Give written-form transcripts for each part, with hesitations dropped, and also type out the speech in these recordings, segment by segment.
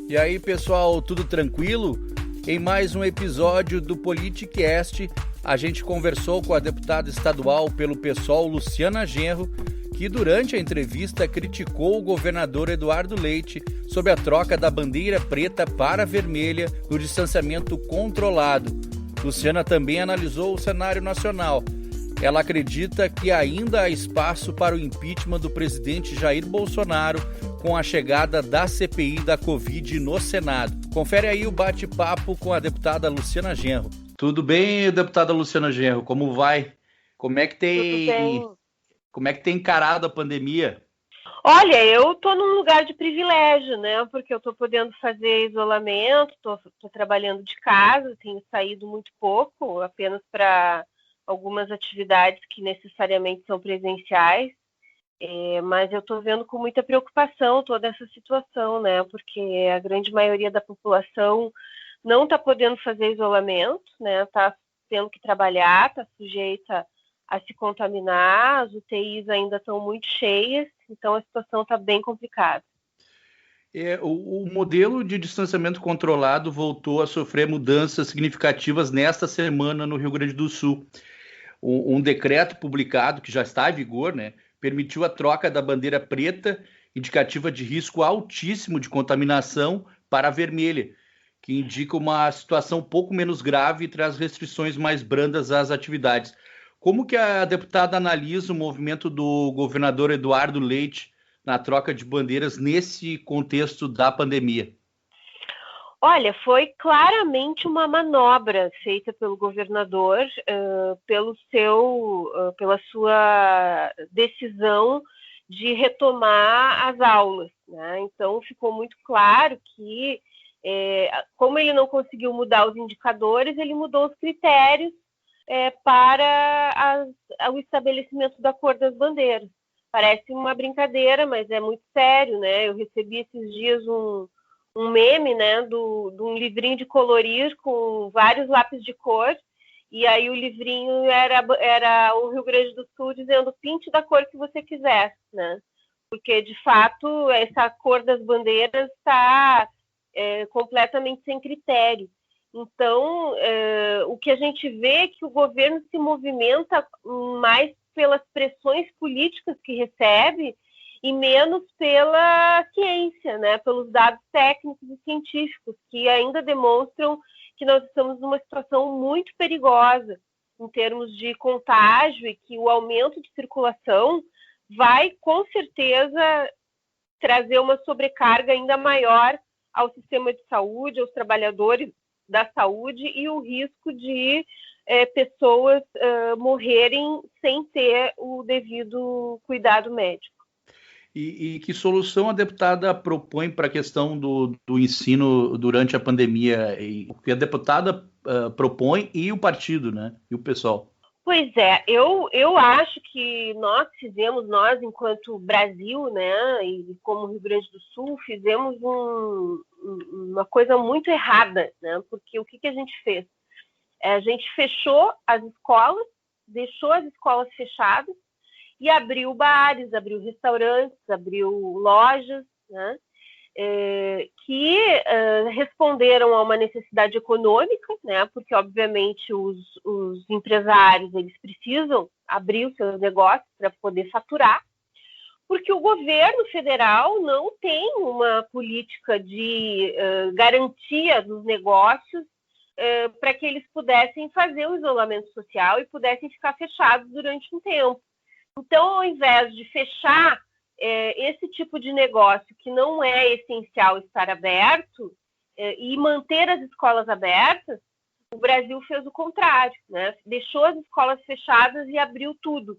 E aí, pessoal, tudo tranquilo? Em mais um episódio do Politicast, a gente conversou com a deputada estadual pelo PSOL, Luciana Genro, que durante a entrevista criticou o governador Eduardo Leite sobre a troca da bandeira preta para a vermelha no distanciamento controlado. Luciana também analisou o cenário nacional. Ela acredita que ainda há espaço para o impeachment do presidente Jair Bolsonaro com a chegada da CPI da Covid no Senado. Confere aí o bate-papo com a deputada Luciana Genro. Tudo bem, deputada Luciana Genro? Como vai? Como é que tem encarado a pandemia? Olha, eu estou num lugar de privilégio, né? Porque eu estou podendo fazer isolamento, estou trabalhando de casa, tenho saído muito pouco, apenas para algumas atividades que necessariamente são presenciais. Mas eu estou vendo com muita preocupação toda essa situação, né? Porque a grande maioria da população não está podendo fazer isolamento, né? Está tendo que trabalhar, está sujeita a se contaminar, as UTIs ainda estão muito cheias, então a situação está bem complicada. O modelo de distanciamento controlado voltou a sofrer mudanças significativas nesta semana no Rio Grande do Sul. Um decreto publicado, que já está em vigor, né, permitiu a troca da bandeira preta, indicativa de risco altíssimo de contaminação, para a vermelha, que indica uma situação um pouco menos grave e traz restrições mais brandas às atividades. Como que a deputada analisa o movimento do governador Eduardo Leite na troca de bandeiras nesse contexto da pandemia? Olha, foi claramente uma manobra feita pelo governador pela sua decisão de retomar as aulas, né? Então, ficou muito claro que, como ele não conseguiu mudar os indicadores, ele mudou os critérios para o estabelecimento da cor das bandeiras. Parece uma brincadeira, mas é muito sério, né? Eu recebi esses dias um meme, né, de um livrinho de colorir com vários lápis de cor, e aí o livrinho era o Rio Grande do Sul dizendo pinte da cor que você quiser, né? Porque, de fato, essa cor das bandeiras está completamente sem critério. Então, o que a gente vê é que o governo se movimenta mais pelas pressões políticas que recebe e menos pela ciência, né? Pelos dados técnicos e científicos, que ainda demonstram que nós estamos numa situação muito perigosa em termos de contágio e que o aumento de circulação vai, com certeza, trazer uma sobrecarga ainda maior ao sistema de saúde, aos trabalhadores da saúde e o risco de pessoas morrerem sem ter o devido cuidado médico. E que solução a deputada propõe para a questão do ensino durante a pandemia? O que a deputada propõe e o partido, né? E o pessoal? Pois é, eu acho que nós, enquanto Brasil, né, e como Rio Grande do Sul, fizemos uma coisa muito errada, né? Porque o que a gente fez? A gente fechou as escolas, deixou as escolas fechadas, e abriu bares, abriu restaurantes, abriu lojas, né, que responderam a uma necessidade econômica, né, porque, obviamente, os empresários eles precisam abrir os seus negócios para poder faturar, porque o governo federal não tem uma política de garantia dos negócios para que eles pudessem fazer o isolamento social e pudessem ficar fechados durante um tempo. Então, ao invés de fechar esse tipo de negócio que não é essencial estar aberto e manter as escolas abertas, o Brasil fez o contrário, né? Deixou as escolas fechadas e abriu tudo.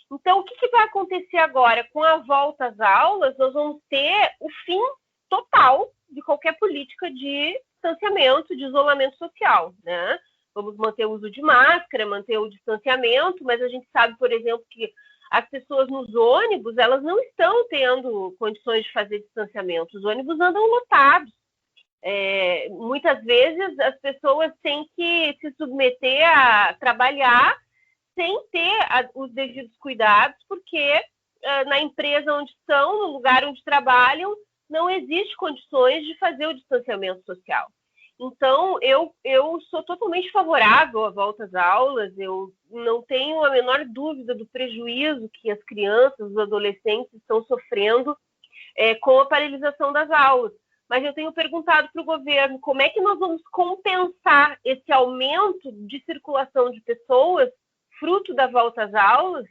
Então, o que vai acontecer agora? Com a volta às aulas, nós vamos ter o fim total de qualquer política de distanciamento, de isolamento social, né? Vamos manter o uso de máscara, manter o distanciamento, mas a gente sabe, por exemplo, que as pessoas nos ônibus, elas não estão tendo condições de fazer distanciamento. Os ônibus andam lotados. Muitas vezes as pessoas têm que se submeter a trabalhar sem ter os devidos cuidados, porque na empresa onde estão, no lugar onde trabalham, não existe condições de fazer o distanciamento social. Então, eu sou totalmente favorável à volta às aulas, eu não tenho a menor dúvida do prejuízo que as crianças, os adolescentes estão sofrendo com a paralisação das aulas. Mas eu tenho perguntado para o governo como é que nós vamos compensar esse aumento de circulação de pessoas, fruto da volta às aulas,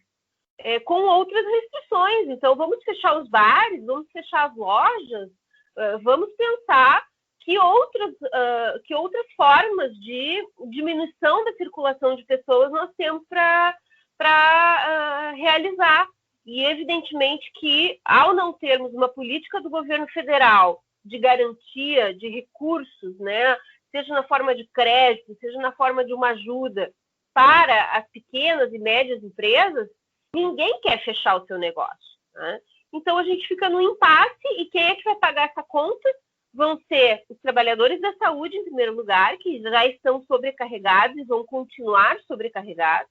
com outras restrições. Então, vamos fechar os bares, vamos fechar as lojas, vamos pensar que outras formas de diminuição da circulação de pessoas nós temos para realizar. E, evidentemente, que, ao não termos uma política do governo federal de garantia de recursos, né, seja na forma de crédito, seja na forma de uma ajuda para as pequenas e médias empresas, ninguém quer fechar o seu negócio, né? Então, a gente fica no impasse, e quem é que vai pagar essa conta? Vão ser os trabalhadores da saúde, em primeiro lugar, que já estão sobrecarregados e vão continuar sobrecarregados.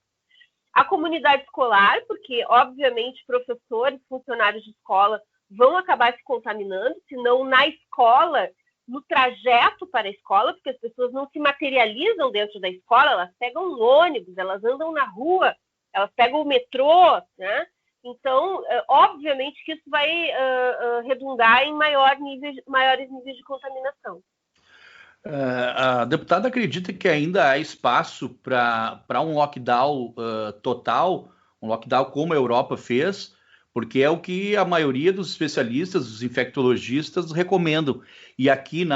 A comunidade escolar, porque, obviamente, professores, funcionários de escola vão acabar se contaminando, se não na escola, no trajeto para a escola, porque as pessoas não se materializam dentro da escola, elas pegam um ônibus, elas andam na rua, elas pegam o metrô, né? Então, obviamente que isso vai redundar em maiores níveis de contaminação. A deputada acredita que ainda há espaço para um lockdown total, um lockdown como a Europa fez, porque é o que a maioria dos especialistas, dos infectologistas recomendam. E aqui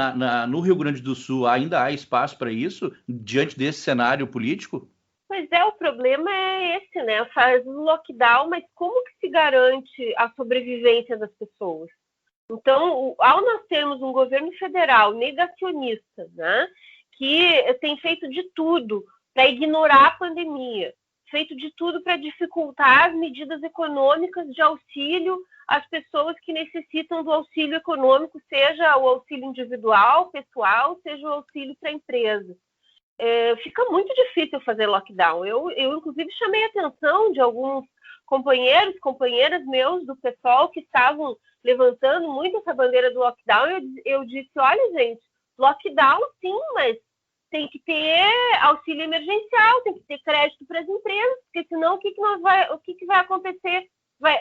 no Rio Grande do Sul ainda há espaço para isso, diante desse cenário político? Pois é, o problema é esse, né? Faz o lockdown, mas como que se garante a sobrevivência das pessoas? Então, ao nós termos um governo federal negacionista, né, que tem feito de tudo para ignorar a pandemia, feito de tudo para dificultar as medidas econômicas de auxílio às pessoas que necessitam do auxílio econômico, seja o auxílio individual, pessoal, seja o auxílio para a empresa. Fica muito difícil fazer lockdown. Eu, inclusive, chamei a atenção de alguns companheiras meus do PSOL que estavam levantando muito essa bandeira do lockdown. Eu disse, olha, gente, lockdown sim, mas tem que ter auxílio emergencial, tem que ter crédito para as empresas, porque senão o que vai acontecer?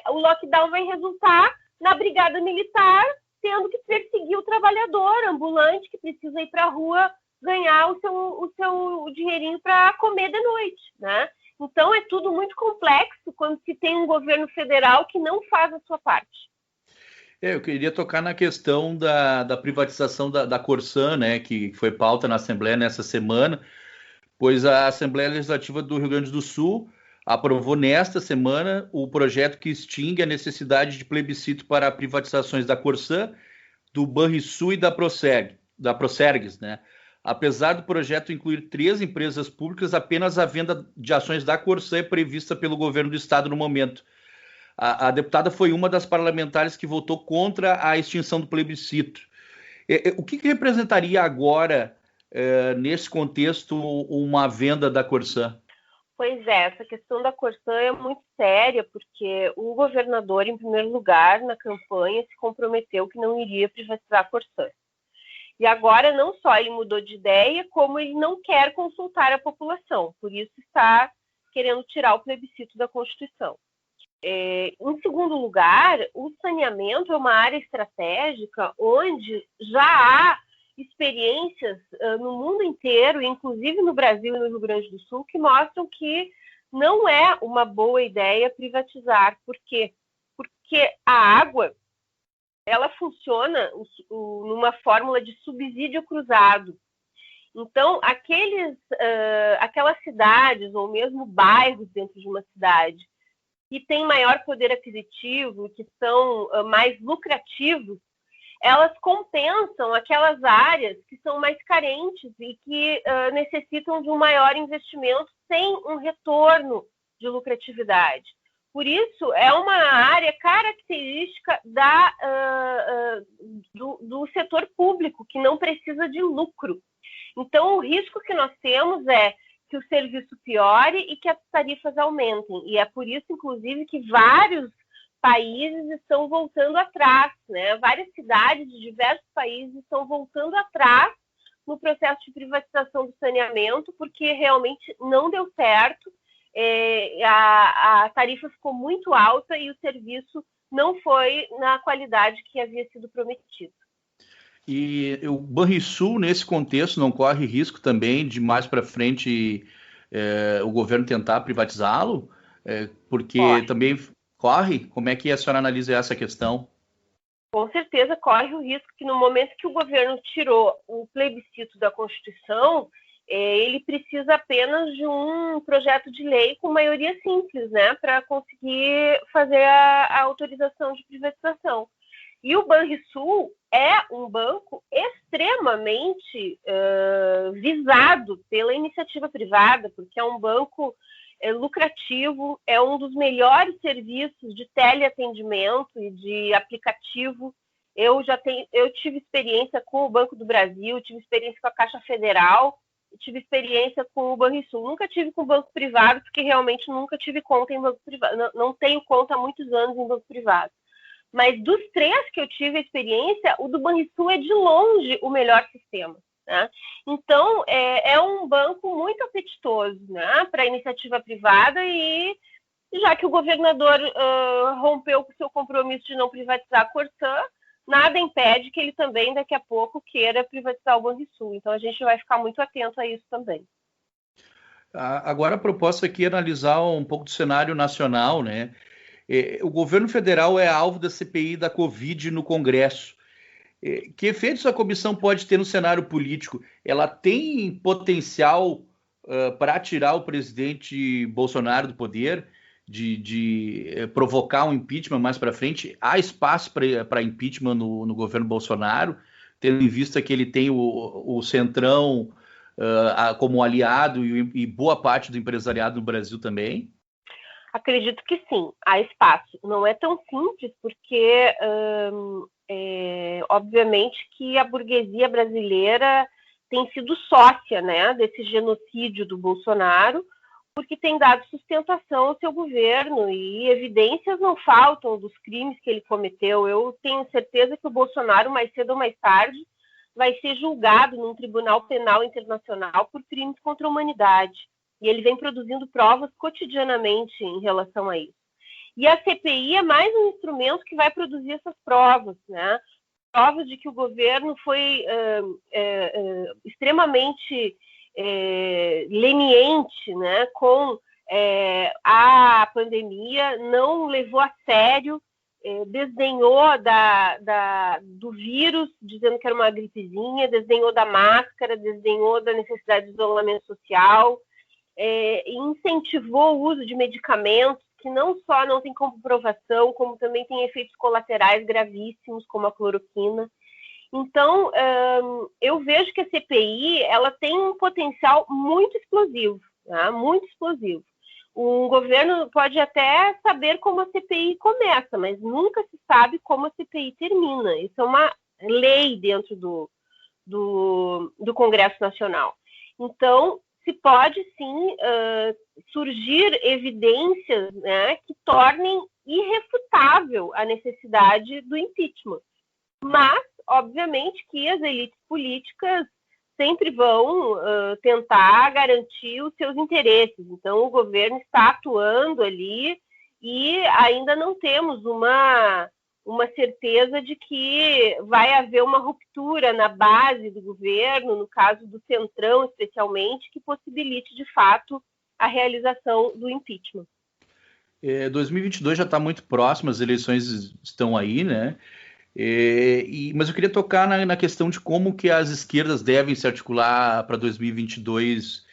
O lockdown vai resultar na brigada militar tendo que perseguir o trabalhador ambulante que precisa ir para a rua ganhar o seu dinheirinho para comer de noite, né? Então, é tudo muito complexo quando se tem um governo federal que não faz a sua parte. Eu queria tocar na questão da privatização da Corsã, né, que foi pauta na Assembleia nessa semana, pois a Assembleia Legislativa do Rio Grande do Sul aprovou nesta semana o projeto que extingue a necessidade de plebiscito para privatizações da Corsã, do Banrisul e da Procergs, né? Apesar do projeto incluir 3 empresas públicas, apenas a venda de ações da Corsã é prevista pelo governo do estado no momento. A deputada foi uma das parlamentares que votou contra a extinção do plebiscito. O que representaria agora, nesse contexto, uma venda da Corsã? Pois é, essa questão da Corsã é muito séria, porque o governador, em primeiro lugar, na campanha, se comprometeu que não iria privatizar a Corsã. E agora, não só ele mudou de ideia, como ele não quer consultar a população. Por isso está querendo tirar o plebiscito da Constituição. Em segundo lugar, o saneamento é uma área estratégica onde já há experiências no mundo inteiro, inclusive no Brasil e no Rio Grande do Sul, que mostram que não é uma boa ideia privatizar. Por quê? Porque a água ela funciona numa fórmula de subsídio cruzado. Então, aquelas cidades ou mesmo bairros dentro de uma cidade que têm maior poder aquisitivo, que são mais lucrativos, elas compensam aquelas áreas que são mais carentes e que necessitam de um maior investimento sem um retorno de lucratividade. Por isso, é uma área característica do setor público, que não precisa de lucro. Então, o risco que nós temos é que o serviço piore e que as tarifas aumentem. E é por isso, inclusive, que vários países estão voltando atrás, né? Várias cidades de diversos países estão voltando atrás no processo de privatização do saneamento, porque realmente não deu certo, a tarifa ficou muito alta e o serviço não foi na qualidade que havia sido prometido. E o Banrisul, nesse contexto, não corre risco também de mais para frente o governo tentar privatizá-lo? Porque também corre? Como é que a senhora analisa essa questão? Com certeza corre o risco que no momento que o governo tirou o plebiscito da Constituição, ele precisa apenas de um projeto de lei com maioria simples, né, para conseguir fazer a autorização de privatização. E o Banrisul é um banco extremamente visado pela iniciativa privada, porque é um banco lucrativo, é um dos melhores serviços de teleatendimento e de aplicativo. Eu tive experiência com o Banco do Brasil, tive experiência com a Caixa Federal, tive experiência com o Banrisul. Nunca tive com o banco privado, porque realmente nunca tive conta em banco privado. Não tenho conta há muitos anos em banco privado. Mas dos 3 que eu tive a experiência, o do Banrisul é de longe o melhor sistema. Né? Então, é um banco muito apetitoso, né, para a iniciativa privada, e já que o governador rompeu com o seu compromisso de não privatizar a Corsã, nada impede que ele também, daqui a pouco, queira privatizar o Banrisul. Então, a gente vai ficar muito atento a isso também. Agora, a proposta aqui é analisar um pouco do cenário nacional, né? O governo federal é alvo da CPI da Covid no Congresso. Que efeitos a comissão pode ter no cenário político? Ela tem potencial para tirar o presidente Bolsonaro do poder, de provocar um impeachment mais para frente? Há espaço para impeachment no governo Bolsonaro, tendo em vista que ele tem o Centrão como aliado e boa parte do empresariado no Brasil também? Acredito que sim, há espaço. Não é tão simples, porque obviamente que a burguesia brasileira tem sido sócia, né, desse genocídio do Bolsonaro, porque tem dado sustentação ao seu governo, e evidências não faltam dos crimes que ele cometeu. Eu tenho certeza que o Bolsonaro, mais cedo ou mais tarde, vai ser julgado num tribunal penal internacional por crimes contra a humanidade. E ele vem produzindo provas cotidianamente em relação a isso. E a CPI é mais um instrumento que vai produzir essas provas, né? Provas de que o governo foi extremamente leniente, né, com a pandemia, não levou a sério, desdenhou do vírus, dizendo que era uma gripezinha, desdenhou da máscara, desdenhou da necessidade de isolamento social, incentivou o uso de medicamentos que não só não tem comprovação, como também tem efeitos colaterais gravíssimos, como a cloroquina. Então, eu vejo que a CPI ela tem um potencial muito explosivo, tá? Muito explosivo. O governo pode até saber como a CPI começa, mas nunca se sabe como a CPI termina. Isso é uma lei dentro do Congresso Nacional. Então, se pode, sim, surgir evidências, né, que tornem irrefutável a necessidade do impeachment. Mas, obviamente, que as elites políticas sempre vão tentar garantir os seus interesses. Então, o governo está atuando ali e ainda não temos uma certeza de que vai haver uma ruptura na base do governo, no caso do Centrão especialmente, que possibilite, de fato, a realização do impeachment. 2022 já está muito próximo, as eleições estão aí, né? Mas eu queria tocar na questão de como que as esquerdas devem se articular para 2022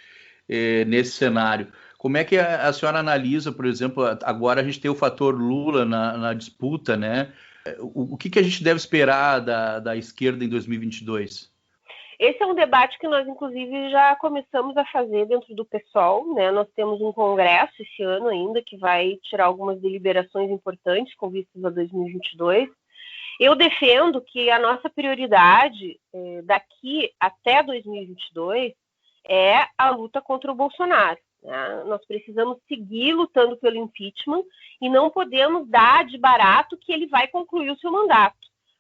nesse cenário. Como é que a senhora analisa, por exemplo, agora a gente tem o fator Lula na disputa, né? O que a gente deve esperar da esquerda em 2022? Esse é um debate que nós, inclusive, já começamos a fazer dentro do PSOL, né? Nós temos um congresso esse ano ainda que vai tirar algumas deliberações importantes com vistas a 2022. Eu defendo que a nossa prioridade daqui até 2022 é a luta contra o Bolsonaro. né? Nós precisamos seguir lutando pelo impeachment e não podemos dar de barato que ele vai concluir o seu mandato.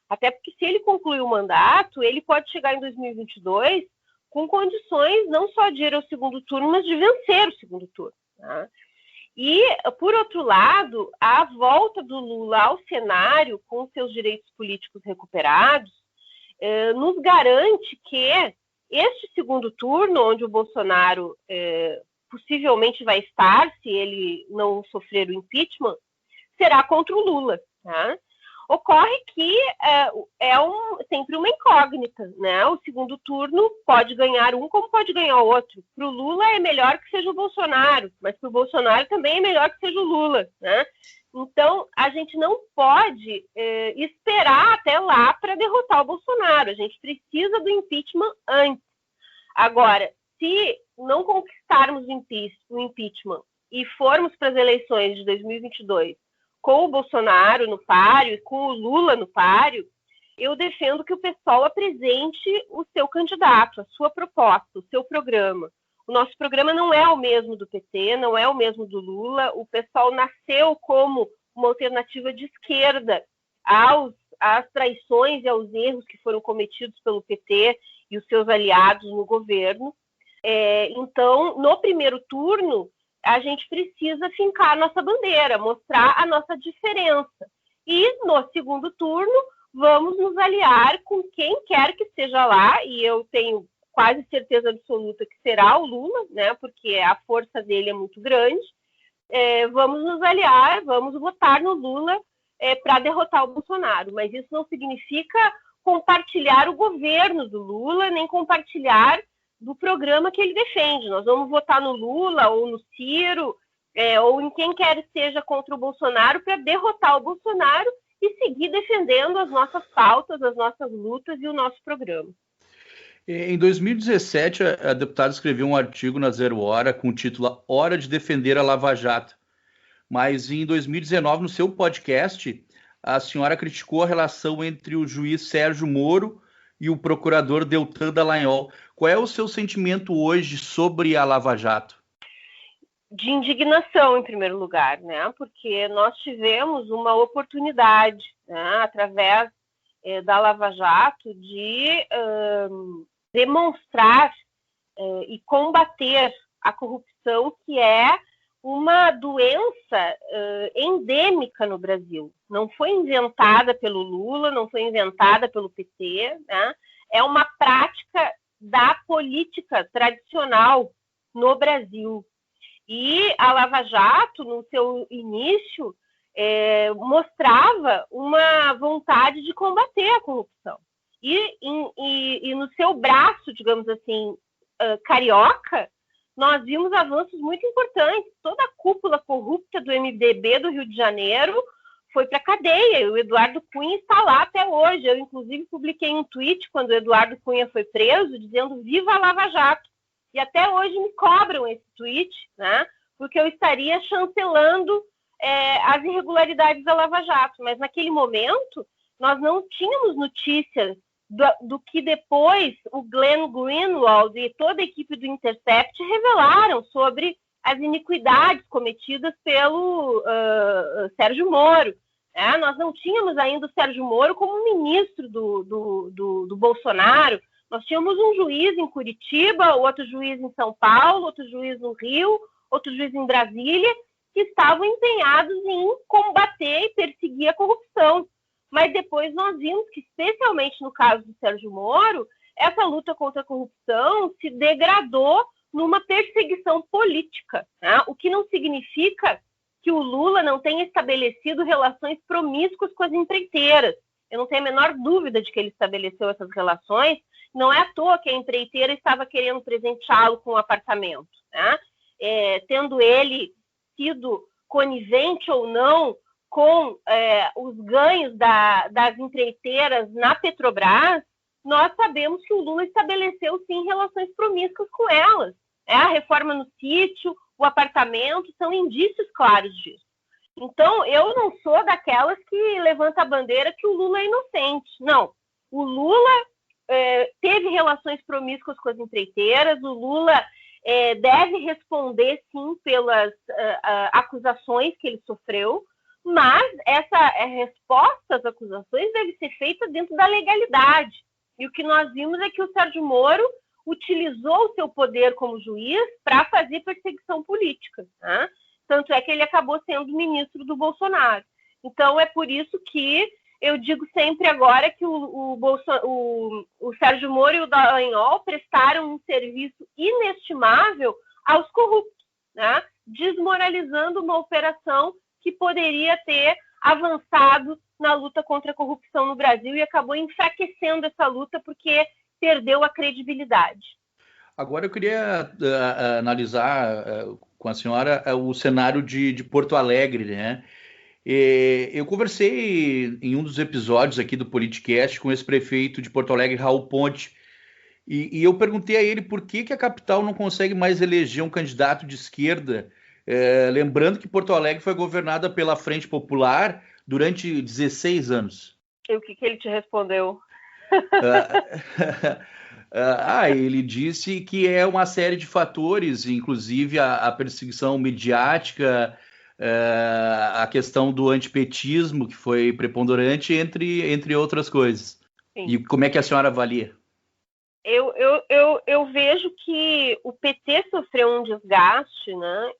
Até porque se ele concluir o mandato, ele pode chegar em 2022 com condições não só de ir ao segundo turno, mas de vencer o segundo turno, né? E, por outro lado, a volta do Lula ao cenário com seus direitos políticos recuperados nos garante que este segundo turno, onde o Bolsonaro possivelmente vai estar, se ele não sofrer o impeachment, será contra o Lula, tá? Ocorre que sempre uma incógnita, né? O segundo turno pode ganhar um como pode ganhar o outro. Para o Lula é melhor que seja o Bolsonaro, mas para o Bolsonaro também é melhor que seja o Lula, né? Então, a gente não pode esperar até lá para derrotar o Bolsonaro. A gente precisa do impeachment antes. Agora, se não conquistarmos o impeachment e formos para as eleições de 2022 com o Bolsonaro no páreo e com o Lula no páreo, eu defendo que o PSOL apresente o seu candidato, a sua proposta, o seu programa. O nosso programa não é o mesmo do PT, não é o mesmo do Lula. O PSOL nasceu como uma alternativa de esquerda às traições e aos erros que foram cometidos pelo PT e os seus aliados no governo. Então, no primeiro turno, a gente precisa fincar a nossa bandeira, mostrar a nossa diferença. E, no segundo turno, vamos nos aliar com quem quer que esteja lá, e eu tenho quase certeza absoluta que será o Lula, né, porque a força dele é muito grande. Vamos nos aliar, vamos votar no Lula para derrotar o Bolsonaro. Mas isso não significa compartilhar o governo do Lula, nem compartilhar do programa que ele defende. Nós vamos votar no Lula ou no Ciro, ou em quem quer que seja contra o Bolsonaro para derrotar o Bolsonaro e seguir defendendo as nossas pautas, as nossas lutas e o nosso programa. Em 2017, a deputada escreveu um artigo na Zero Hora com o título Hora de Defender a Lava Jato. Mas em 2019, no seu podcast, a senhora criticou a relação entre o juiz Sérgio Moro e o procurador Deltan Dallagnol. Qual é o seu sentimento hoje sobre a Lava Jato? De indignação, em primeiro lugar, né? Porque nós tivemos uma oportunidade, né, através da Lava Jato, de demonstrar e combater a corrupção, que é uma doença endêmica no Brasil. Não foi inventada pelo Lula, não foi inventada pelo PT, né? É uma prática da política tradicional no Brasil. E a Lava Jato, no seu início, mostrava uma vontade de combater a corrupção. E no seu braço, digamos assim, carioca, nós vimos avanços muito importantes. Toda a cúpula corrupta do MDB do Rio de Janeiro foi para a cadeia, e o Eduardo Cunha está lá até hoje. Eu, inclusive, publiquei um tweet quando o Eduardo Cunha foi preso, dizendo viva a Lava Jato. E até hoje me cobram esse tweet, né? Porque eu estaria chancelando as irregularidades da Lava Jato. Mas naquele momento, nós não tínhamos notícias do que depois o Glenn Greenwald e toda a equipe do Intercept revelaram sobre as iniquidades cometidas pelo Sérgio Moro. Nós não tínhamos ainda o Sérgio Moro como ministro do Bolsonaro. Nós tínhamos um juiz em Curitiba, outro juiz em São Paulo, outro juiz no Rio, outro juiz em Brasília, que estavam empenhados em combater e perseguir a corrupção. Mas depois nós vimos que, especialmente no caso do Sérgio Moro, essa luta contra a corrupção se degradou numa perseguição política, né? O que não significa que o Lula não tenha estabelecido relações promíscuas com as empreiteiras. Eu não tenho a menor dúvida de que ele estabeleceu essas relações. Não é à toa que a empreiteira estava querendo presenteá-lo com um apartamento, né? Tendo ele sido conivente ou não com os ganhos das empreiteiras na Petrobras, nós sabemos que o Lula estabeleceu, sim, relações promíscuas com elas. A reforma no sítio, o apartamento, são indícios claros disso. Então, eu não sou daquelas que levanta a bandeira que o Lula é inocente. Não. O Lula teve relações promíscuas com as empreiteiras, o Lula deve responder, sim, pelas acusações que ele sofreu, mas essa resposta às acusações deve ser feita dentro da legalidade. E o que nós vimos é que o Sérgio Moro utilizou o seu poder como juiz para fazer perseguição política, né? Tanto é que ele acabou sendo ministro do Bolsonaro. Então, é por isso que eu digo sempre agora que o Sérgio Moro e o Dallagnol prestaram um serviço inestimável aos corruptos, né? Desmoralizando uma operação que poderia ter avançado na luta contra a corrupção no Brasil e acabou enfraquecendo essa luta porque perdeu a credibilidade. Agora eu queria analisar com a senhora o cenário de Porto Alegre, né? Eu conversei em um dos episódios aqui do Politicast com esse prefeito de Porto Alegre, Raul Ponte, e eu perguntei a ele por que a capital não consegue mais eleger um candidato de esquerda, lembrando que Porto Alegre foi governada pela Frente Popular durante 16 anos. E o que ele te respondeu? Ele disse que é uma série de fatores, inclusive a perseguição midiática, a questão do antipetismo, que foi preponderante, entre outras coisas. Sim. E como é que a senhora avalia? Eu vejo que o PT sofreu um desgaste, né,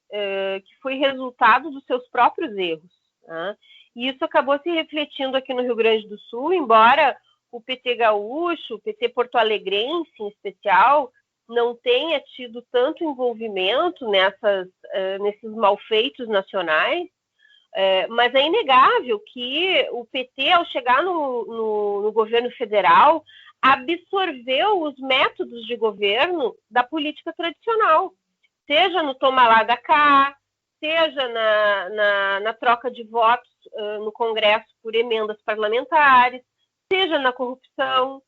que foi resultado dos seus próprios erros, né? E isso acabou se refletindo aqui no Rio Grande do Sul, embora o PT gaúcho, o PT porto-alegrense em especial, não tenha tido tanto envolvimento nesses malfeitos nacionais, mas é inegável que o PT, ao chegar no governo federal, absorveu os métodos de governo da política tradicional, seja no toma lá da cá, seja na troca de votos no Congresso por emendas parlamentares, seja na corrupção.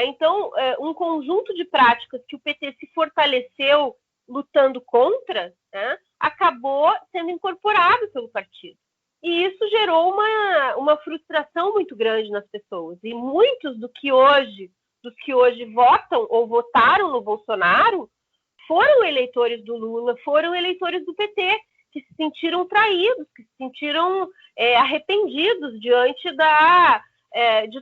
Então, um conjunto de práticas que o PT se fortaleceu lutando contra, né, acabou sendo incorporado pelo partido. E isso gerou uma frustração muito grande nas pessoas. E muitos dos que hoje votam ou votaram no Bolsonaro foram eleitores do Lula, foram eleitores do PT, que se sentiram traídos, que se sentiram arrependidos diante de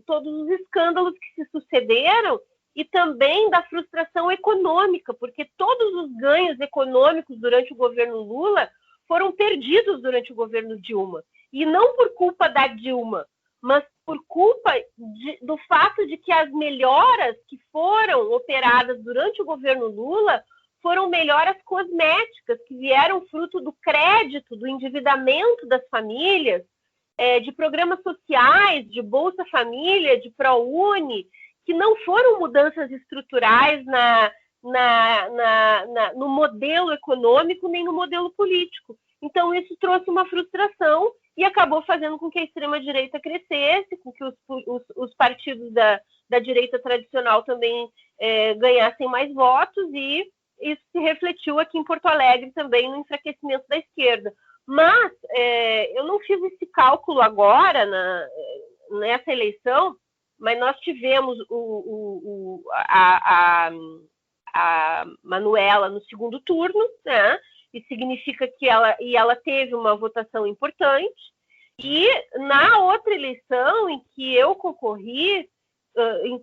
todos os escândalos que se sucederam e também da frustração econômica, porque todos os ganhos econômicos durante o governo Lula foram perdidos durante o governo Dilma. E não por culpa da Dilma, mas por culpa do fato de que as melhoras que foram operadas durante o governo Lula foram melhoras cosméticas, que vieram fruto do crédito, do endividamento das famílias, de programas sociais, de Bolsa Família, de ProUni, que não foram mudanças estruturais no modelo econômico nem no modelo político. Então, isso trouxe uma frustração e acabou fazendo com que a extrema-direita crescesse, com que os partidos da direita tradicional também ganhassem mais votos, e isso se refletiu aqui em Porto Alegre também no enfraquecimento da esquerda. Mas eu não fiz esse cálculo agora nessa eleição, mas nós tivemos a Manuela no segundo turno, né? E significa que ela teve uma votação importante. E na outra eleição em que eu concorri,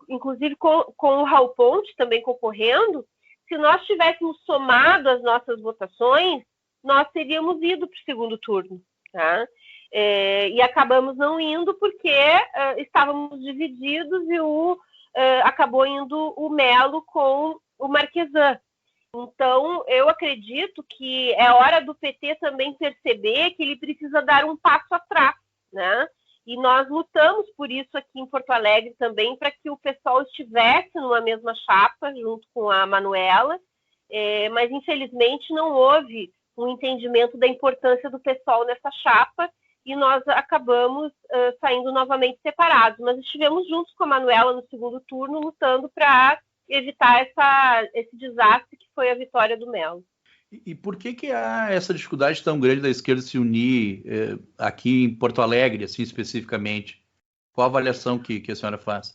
inclusive com o Raul Ponte também concorrendo, se nós tivéssemos somado as nossas votações, nós teríamos ido para o segundo turno, tá? E acabamos não indo porque estávamos divididos e acabou indo o Melo com o Marquesan. Então, eu acredito que é hora do PT também perceber que ele precisa dar um passo atrás, né? E nós lutamos por isso aqui em Porto Alegre também, para que o pessoal estivesse numa mesma chapa, junto com a Manuela, mas infelizmente não houve um entendimento da importância do pessoal nessa chapa, e nós acabamos saindo novamente separados. Mas estivemos juntos com a Manuela no segundo turno, lutando para evitar esse desastre que foi a vitória do Melo. E por que há essa dificuldade tão grande da esquerda se unir aqui em Porto Alegre, assim especificamente? Qual a avaliação que a senhora faz?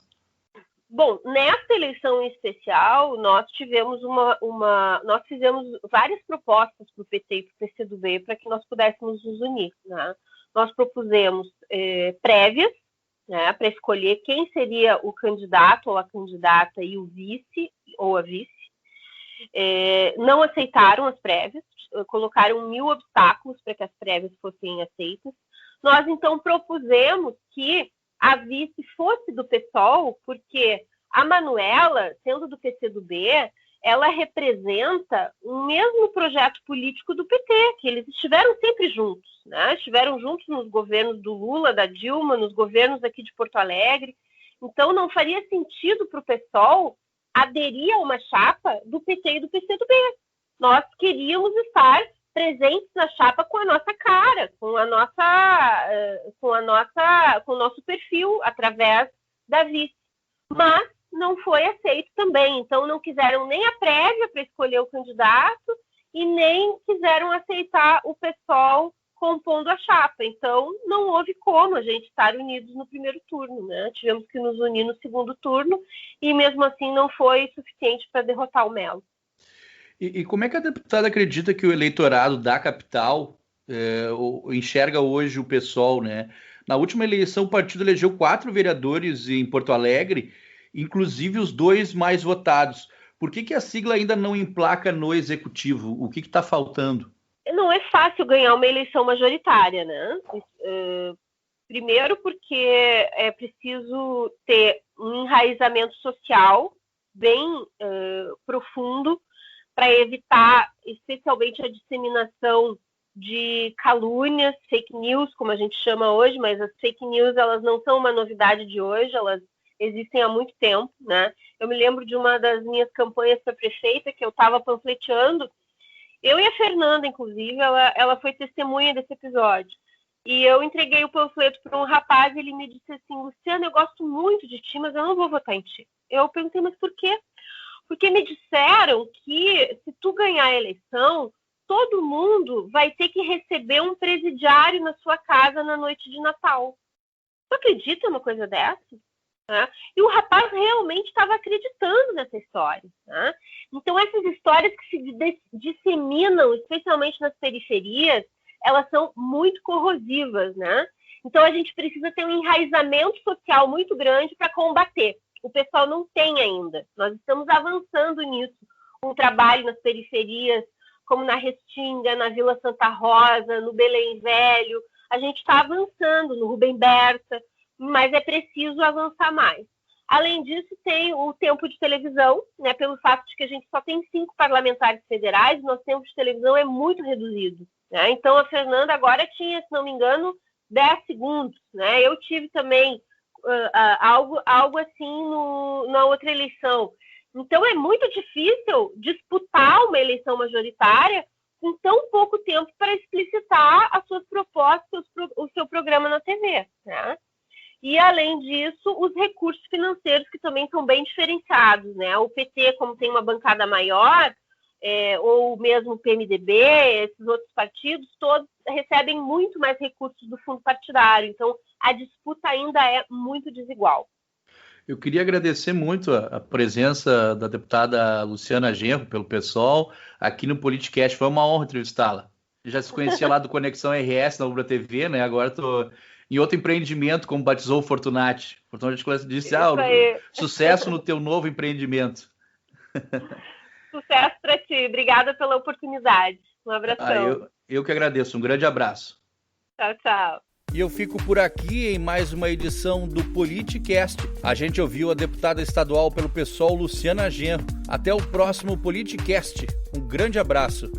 Bom, nesta eleição em especial, nós tivemos nós fizemos várias propostas para o PT e para o PCdoB para que nós pudéssemos nos unir, né? Nós propusemos prévias, né, para escolher quem seria o candidato ou a candidata e o vice ou a vice. Não aceitaram as prévias, colocaram 1000 obstáculos para que as prévias fossem aceitas. Nós, então, propusemos que a vice fosse do PSOL, porque a Manuela, sendo do PCdoB, ela representa o mesmo projeto político do PT, que eles estiveram sempre juntos, né? Estiveram juntos nos governos do Lula, da Dilma, nos governos aqui de Porto Alegre. Então, não faria sentido para o PSOL aderir a uma chapa do PT e do PCdoB. Nós queríamos estar presentes na chapa com a nossa cara, com o nosso perfil, através da vice. Mas não foi aceito também. Então, não quiseram nem a prévia para escolher o candidato e nem quiseram aceitar o PSOL compondo a chapa. Então, não houve como a gente estar unidos no primeiro turno, né? Tivemos que nos unir no segundo turno e, mesmo assim, não foi suficiente para derrotar o Melo. E como é que a deputada acredita que o eleitorado da capital enxerga hoje o PSOL, né? Na última eleição, o partido elegeu 4 vereadores em Porto Alegre, inclusive os 2 mais votados. Por que a sigla ainda não emplaca no executivo? O que está faltando? Não é fácil ganhar uma eleição majoritária, né? Primeiro porque é preciso ter um enraizamento social bem profundo para evitar, especialmente, a disseminação de calúnias, fake news, como a gente chama hoje, mas as fake news, elas não são uma novidade de hoje, elas existem há muito tempo, né? Eu me lembro de uma das minhas campanhas para prefeita, que eu estava panfleteando, eu e a Fernanda, inclusive, ela foi testemunha desse episódio, e eu entreguei o panfleto para um rapaz e ele me disse assim: Luciana, eu gosto muito de ti, mas eu não vou votar em ti. Eu perguntei, mas por quê? Porque me disseram que se tu ganhar a eleição, todo mundo vai ter que receber um presidiário na sua casa na noite de Natal. Tu acredita numa coisa dessa? E o rapaz realmente estava acreditando nessa história. Né? Então, essas histórias que se disseminam, especialmente nas periferias, elas são muito corrosivas. Né? Então, a gente precisa ter um enraizamento social muito grande para combater. O pessoal não tem ainda. Nós estamos avançando nisso. Um trabalho nas periferias, como na Restinga, na Vila Santa Rosa, no Belém Velho. A gente está avançando no Rubem Berta, mas é preciso avançar mais. Além disso, tem o tempo de televisão, né, pelo fato de que a gente só tem 5 parlamentares federais, nosso tempo de televisão é muito reduzido. Né? Então, a Fernanda agora tinha, se não me engano, 10 segundos. Né? Eu tive também algo assim na outra eleição. Então, é muito difícil disputar uma eleição majoritária com tão pouco tempo para explicitar as suas propostas, o seu programa na TV. Né? E, além disso, os recursos financeiros, que também são bem diferenciados. Né? O PT, como tem uma bancada maior, ou mesmo o PMDB, esses outros partidos, todos recebem muito mais recursos do fundo partidário. Então, a disputa ainda é muito desigual. Eu queria agradecer muito a presença da deputada Luciana Genro pelo PSOL aqui no Politicast. Foi uma honra entrevistá-la. Já se conhecia lá do Conexão RS na Ubra TV, né? Agora estou em outro empreendimento, como batizou o Fortunati. O Fortunati disse, sucesso no teu novo empreendimento. Sucesso para ti. Obrigada pela oportunidade. Um abração. Eu que agradeço. Um grande abraço. Tchau, tchau. E eu fico por aqui em mais uma edição do Politicast. A gente ouviu a deputada estadual pelo PSOL, Luciana Genro. Até o próximo Politicast. Um grande abraço.